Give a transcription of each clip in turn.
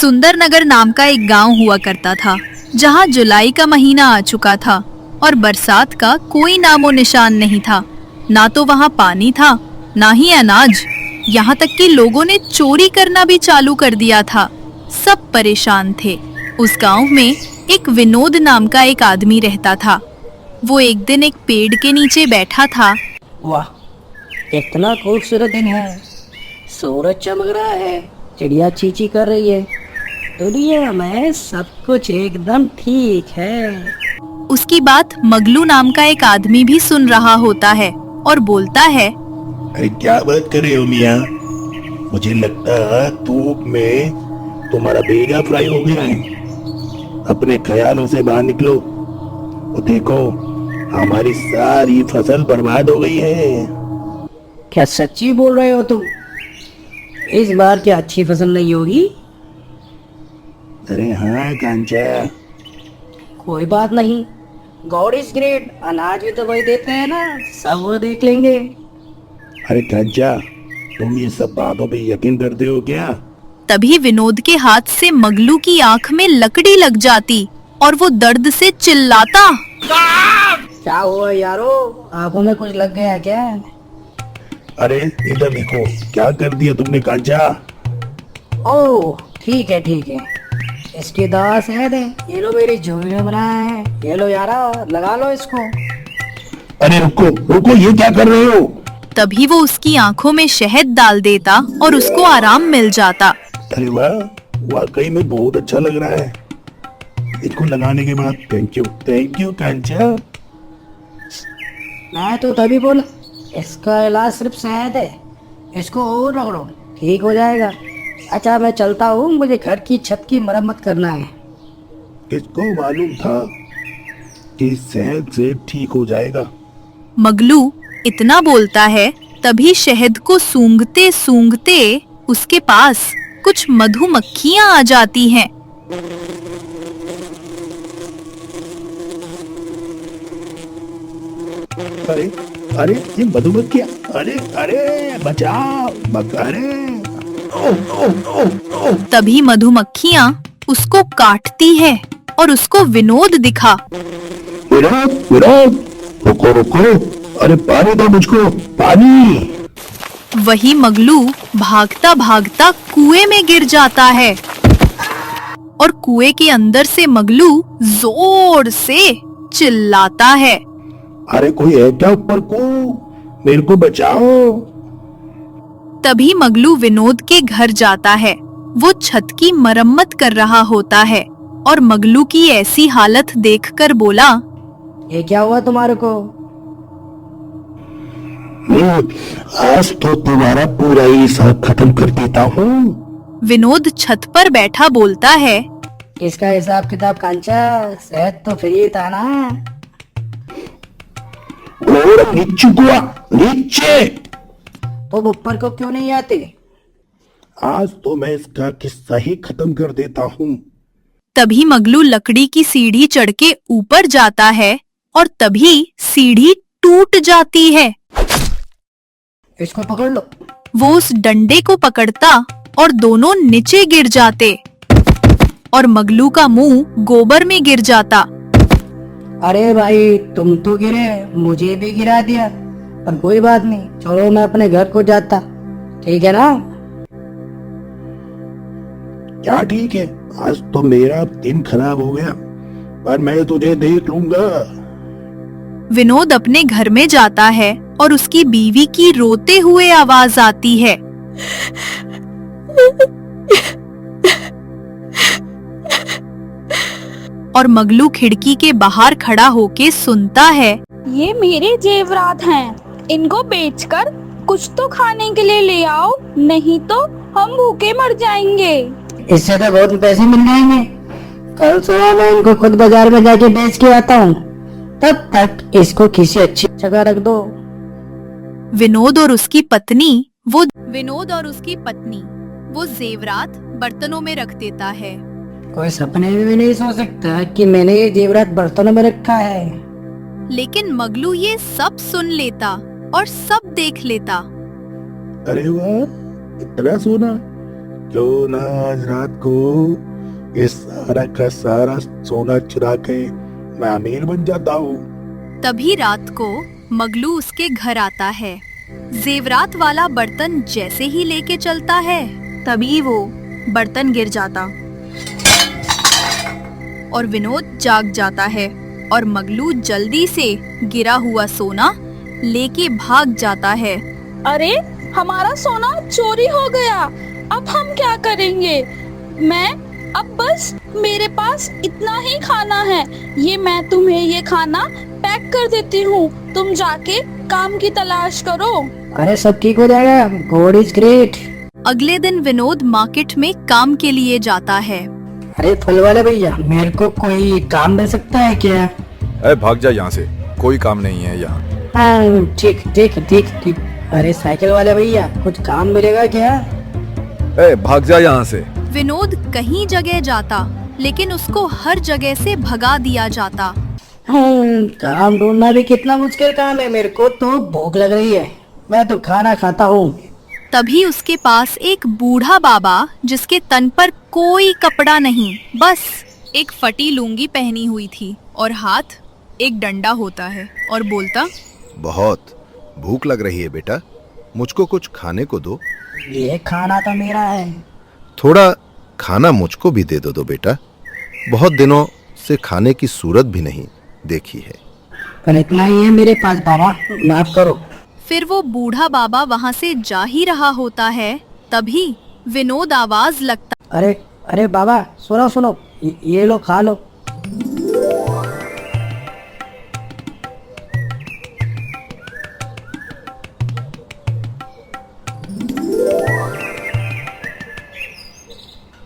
सुंदरनगर नाम का एक गांव हुआ करता था, जहां जुलाई का महीना आ चुका था और बरसात का कोई नामो निशान नहीं था। ना तो वहां पानी था, ना ही अनाज। यहाँ तक कि लोगों ने चोरी करना भी चालू कर दिया था। सब परेशान थे। उस गांव में एक विनोद नाम का एक आदमी रहता था। वो एक दिन एक पेड़ के नीचे बैठा था। वाह, कितना खूबसूरत दिन है। सूरज चमक रहा है, चिड़िया चींची कर रही है। दुनिया में सब कुछ एकदम ठीक है। उसकी बात मगलू नाम का एक आदमी भी सुन रहा होता है और बोलता है, अरे क्या बात कर रहे हो मियाँ? मुझे लगता है धूप में तुम्हारा बेड़ा फ्राई हो गया है। अपने ख्यालों से बाहर निकलो। वो देखो, हमारी सारी फसल बर्बाद हो गई है। क्या सच्ची बोल रहे हो तुम? इस बार क्या अच्छी फसल नहीं होगी? अरे हाँ कांचा। कोई बात नहीं, गॉड इज ग्रेट। अनाज भी तो वही देते हैं ना, सब वो देख लेंगे। अरे कांचा, तुम ये सब बातों पे यकीन करते हो क्या? तभी विनोद के हाथ से मगलू की आंख में लकड़ी लग जाती और वो दर्द से चिल्लाता। क्या हुआ यारो, आंखों में कुछ लग गया क्या? अरे इधर देखो, क्या कर दिया तुमने कांचा? ओह ठीक है ठीक है, इसकी दवा शहद है। ये लो, मेरी झोली में बनाया है। ये लो यारा, लगा लो इसको। अरे रुको रुको, ये क्या कर रहे हो? तभी वो उसकी आंखों में शहद डाल देता और उसको आराम मिल जाता। अरे वाह, वाकई में बहुत अच्छा लग रहा है। इसको लगाने के बाद थैंक यू कांचा। मैं तो तभी बोला, इसका इलाज सिर्फ शहद है, इसको और रगड़ो, ठीक हो जाएगा। अच्छा मैं चलता हूँ, मुझे घर की छत की मरम्मत करना है। किसको मालूम था कि शहद से ठीक हो जाएगा? मगलू इतना बोलता है, तभी शहद को सूंघते सूंघते उसके पास कुछ मधुमक्खियां आ जाती हैं। अरे अरे, ये मधुमक्खियां! अरे अरे बचाओ! अरे ओ, ओ, ओ, ओ। तभी मधुमक्खियां उसको काटती है और उसको विनोद दिखा। विनोद विनोद, रुको रुको, अरे पानी दो मुझको, पानी। वही मगलू भागता भागता कुएं में गिर जाता है और कुएं के अंदर से मगलू जोर से चिल्लाता है। अरे कोई है क्या ऊपर को? मेरे को बचाओ। तभी मगलू विनोद के घर जाता है। वो छत की मरम्मत कर रहा होता है और मगलू की ऐसी हालत देखकर बोला, ये क्या हुआ तुम्हारे को? आज तो तुम्हारा पूरा ही सब खत्म कर देता हूँ। विनोद छत पर बैठा बोलता है, इसका हिसाब किताब कांचा, शहद तो फ्री था ना। और नीचे कुआ, नीचे। तुम ऊपर को क्यों नहीं आते? आज तो मैं इसका किस्सा ही खत्म कर देता हूँ। तभी मगलू लकड़ी की सीढ़ी चढ़ के ऊपर जाता है और तभी सीढ़ी टूट जाती है। इसको पकड़ लो। वो उस डंडे को पकड़ता और दोनों नीचे गिर जाते और मगलू का मुंह गोबर में गिर जाता। अरे भाई, तुम तो गिरे, मुझे भी गिरा दिया। पर कोई बात नहीं, चलो मैं अपने घर को जाता, ठीक है ना? क्या ठीक है? आज तो मेरा दिन खराब हो गया, पर मैं तुझे देख लूंगा। विनोद अपने घर में जाता है और उसकी बीवी की रोते हुए आवाज आती है। और मगलू खिड़की के बाहर खड़ा होके सुनता है, ये मेरे जेवरात हैं, इनको बेचकर कुछ तो खाने के लिए ले आओ, नहीं तो हम भूखे मर जाएंगे। इससे तो बहुत पैसे मिल जाएंगे। कल सुबह मैं इनको खुद बाजार में जाके बेच के आता हूँ, तब तक इसको किसी अच्छी जगह रख दो। विनोद और उसकी पत्नी वो जेवरात बर्तनों में रख देता है। कोई सपने में भी नहीं सोच सकता कि मैंने ये जेवरात बर्तनों में रखा है। लेकिन मगलू ये सब सुन लेता और सब देख लेता। अरे वाह, इतना सोना! क्यों ना आज रात को ये सारा का सारा सोना चुरा के मैं अमीर बन जाता हूँ। तभी रात को मगलू उसके घर आता है। जेवरात वाला बर्तन जैसे ही लेके चलता है तभी वो बर्तन गिर जाता और विनोद जाग जाता है और मगलू जल्दी से गिरा हुआ सोना लेके भाग जाता है। अरे हमारा सोना चोरी हो गया, अब हम क्या करेंगे? अब बस मेरे पास इतना ही खाना है, ये मैं तुम्हें ये खाना पैक कर देती हूँ, तुम जाके काम की तलाश करो। अरे सब ठीक हो जाएगा, गॉड इज ग्रेट। अगले दिन विनोद मार्केट में काम के लिए जाता है। अरे फल वाले भैया, मेरे को कोई काम दे सकता है क्या? अरे भाग जा यहाँ से, कोई काम नहीं है यहाँ। हाँ ठीक ठीक ठीक ठीक। अरे साइकिल वाले भैया, कुछ काम मिलेगा क्या? अरे भाग जा यहाँ से। विनोद कहीं जगह जाता लेकिन उसको हर जगह से भगा दिया जाता। काम ढूंढना भी कितना मुश्किल काम है, मेरे को तो भूख लग रही है, मैं तो खाना खाता हूँ। तभी उसके पास एक बूढ़ा बाबा जिसके तन पर कोई कपड़ा नहीं, बस एक फटी लुंगी पहनी हुई थी और हाथ एक डंडा होता है और बोलता, बहुत भूख लग रही है बेटा, मुझको कुछ खाने को दो। ये खाना तो मेरा है। थोड़ा खाना मुझको भी दे दो बेटा, बहुत दिनों से खाने की सूरत भी नहीं देखी है। पर इतना ही है मेरे पास बाबा, माफ करो। फिर वो बूढ़ा बाबा वहाँ से जा ही रहा होता है तभी विनोद आवाज लगता, अरे अरे बाबा सुनो सुनो, ये लो खा लो।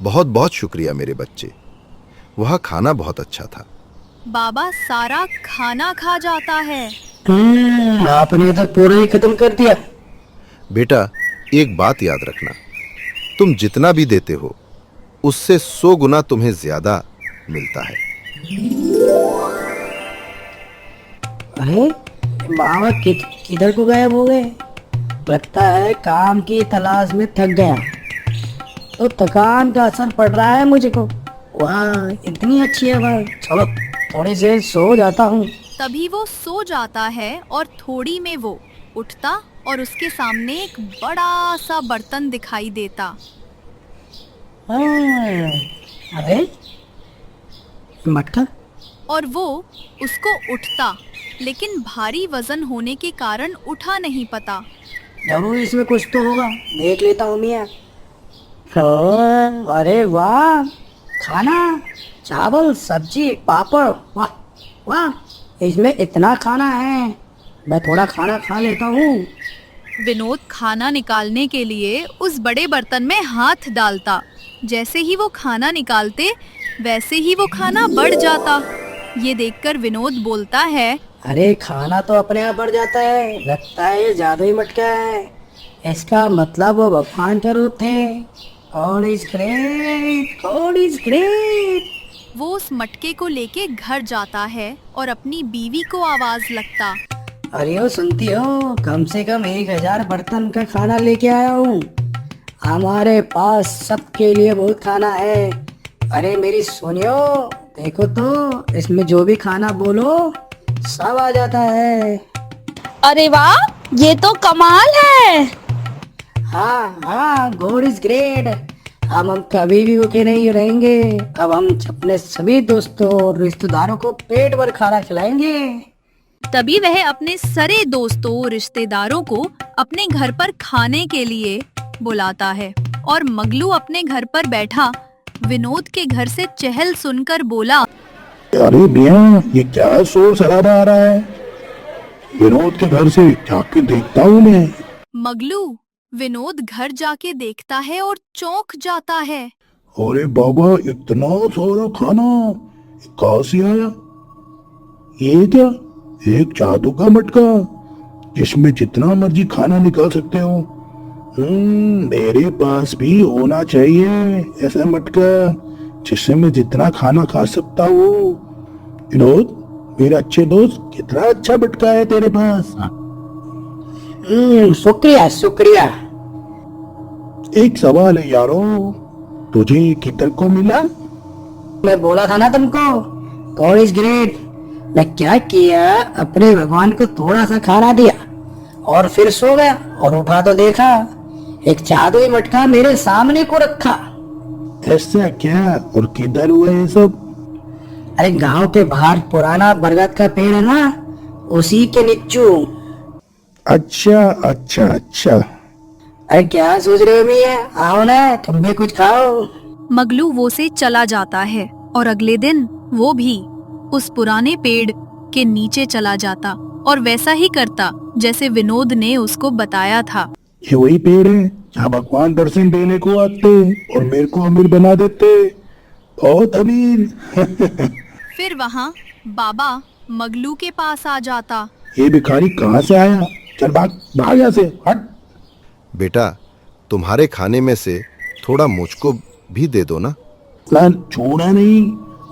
बहुत बहुत शुक्रिया मेरे बच्चे, वह खाना बहुत अच्छा था। बाबा सारा खाना खा जाता है। आपने तो पूरा ही खत्म कर दिया। बेटा एक बात याद रखना, तुम जितना भी देते हो उससे 100 गुना तुम्हें ज्यादा मिलता है। अरे बाबा किधर को गायब हो गए? लगता है काम की तलाश में थक गया, तो थकान का असर पड़ रहा है मुझको। वाह इतनी अच्छी आवाज, चलो थोड़ी देर सो जाता हूँ। तभी वो सो जाता है और थोड़ी में वो उठता और उसके सामने एक बड़ा सा बर्तन दिखाई देता। अरे मटका। और वो उसको उठता लेकिन भारी वजन होने के कारण उठा नहीं पाता। जरूर इसमें कुछ तो होगा, देख लेता हूँ मियाँ। अरे वाह, खाना, चावल, सब्जी, पापड़, वाह वाह, इसमें इतना खाना है, मैं थोड़ा खाना खा लेता हूँ। विनोद खाना निकालने के लिए उस बड़े बर्तन में हाथ डालता। जैसे ही वो खाना निकालते वैसे ही वो खाना बढ़ जाता। ये देखकर विनोद बोलता है, अरे खाना तो अपने आप बढ़ जाता है, लगता है ये जादुई मटका है। इसका मतलब वो भगवान का रूप थे। God is great, God is great. वो उस मटके को लेके घर जाता है और अपनी बीवी को आवाज लगता, अरे ओ सुनती हो, कम से कम 1000 बर्तन का खाना लेके आया हूँ, हमारे पास सबके लिए बहुत खाना है। अरे मेरी सुनियो, देखो तो इसमें जो भी खाना बोलो सब आ जाता है। अरे वाह, ये तो कमाल है। हाँ हाँ, गॉड इज ग्रेट। हम कभी भी भूखे नहीं रहेंगे, अब हम अपने सभी दोस्तों और रिश्तेदारों को पेट भर खाना खिलाएंगे। तभी वह अपने सारे दोस्तों रिश्तेदारों को अपने घर पर खाने के लिए बुलाता है और मगलू अपने घर पर बैठा विनोद के घर से चहल सुनकर बोला, अरे मियाँ, ये क्या शोर शराबा आ रहा है? विनोद के घर से जाके देखता हूँ मैं। मगलू विनोद घर जाके देखता है और चौंक जाता है। अरे बाबा, इतना सारा खाना कहाँ से आया? ये क्या, एक जादू का मटका जिसमें जितना मर्जी खाना निकाल सकते हो। मेरे पास भी होना चाहिए ऐसा मटका जिससे मैं जितना खाना खा सकता हूँ। विनोद मेरे अच्छे दोस्त, कितना अच्छा मटका है तेरे पास। शुक्रिया शुक्रिया। एक सवाल है यारो, तुझे किधर को मिला? मैं बोला था ना तुमको, गॉड इज ग्रेट। मैं क्या किया, अपने भगवान को थोड़ा सा खाना दिया और फिर सो गया, और उठा तो देखा एक जादुई मटका मेरे सामने को रखा। ऐसा क्या, और किधर हुआ ये सब? अरे गांव के बाहर पुराना बरगद का पेड़ है ना, उसी के नीचू। अच्छा अच्छा अच्छा। अरे क्या सोच रहे हो मियां, आओ ना तुम भी कुछ खाओ। मगलू वो से चला जाता है और अगले दिन वो भी उस पुराने पेड़ के नीचे चला जाता और वैसा ही करता जैसे विनोद ने उसको बताया था। ये वही पेड़ है जहाँ भगवान दर्शन देने को आते और मेरे को अमीर बना देते, बहुत अमीर। फिर वहाँ बाबा मगलू के पास आ जाता। ये भिखारी कहाँ से आया? चल भाग भाग यहाँ से, हट। बेटा, तुम्हारे खाने में से थोड़ा मुझको भी दे दो ना। ना छोड़ा नहीं,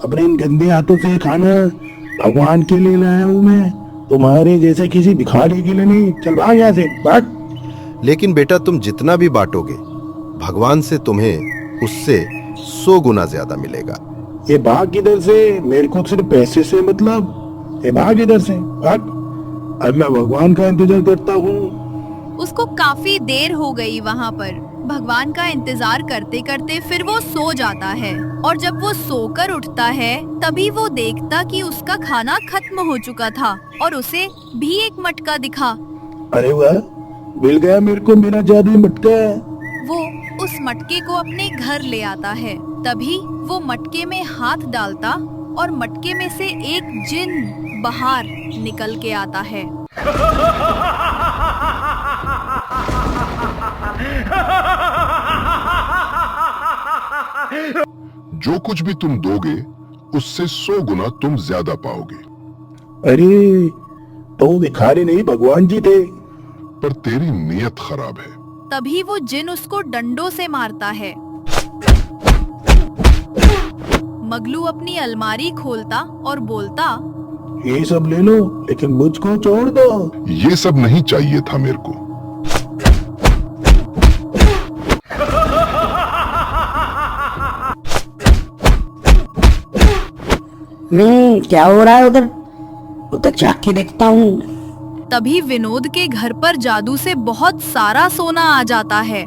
अपने इन गंदे हाथों से खाना भगवान के लिए लाया हूँ मैं, तुम्हारे जैसे किसी भिखारी के लिए नहीं। चल भाग यहाँ से, भाग। लेकिन बेटा, तुम जितना भी बांटोगे भगवान से तुम्हें उससे 100 गुना ज्यादा मिलेगा। ये भाग किधर से, मेरे को सिर्फ पैसे से मतलब। ये भाग इधर से, भाग। अब मैं भगवान का इंतजार करता हूँ। उसको काफी देर हो गई वहाँ पर भगवान का इंतजार करते करते। फिर वो सो जाता है और जब वो सोकर उठता है तभी वो देखता कि उसका खाना खत्म हो चुका था और उसे भी एक मटका दिखा। अरे वाह, मिल गया मेरे को मेरा जादुई मटका। वो उस मटके को अपने घर ले आता है। तभी वो मटके में हाथ डालता और मटके में से एक जिन बाहर निकल के आता है। जो कुछ भी तुम दोगे उससे 100 गुना तुम ज्यादा पाओगे। अरे तो भिखारी नहीं भगवान जी थे। पर तेरी नीयत खराब है। तभी वो जिन उसको डंडों से मारता है। मगलू अपनी अलमारी खोलता और बोलता, ये सब ले लो लेकिन मुझको छोड़ दो। ये सब नहीं चाहिए था मेरे को। क्या हो रहा है उधर? उधर जाके देखता हूँ। तभी विनोद के घर पर जादू से बहुत सारा सोना आ जाता है।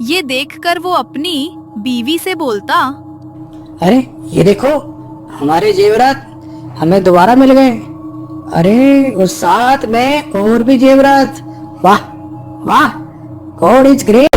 ये देखकर वो अपनी बीवी से बोलता, अरे ये देखो, हमारे जेवरात हमें दोबारा मिल गए। अरे और साथ में और भी जेवरात। वाह वाह, गॉड इज ग्रेट।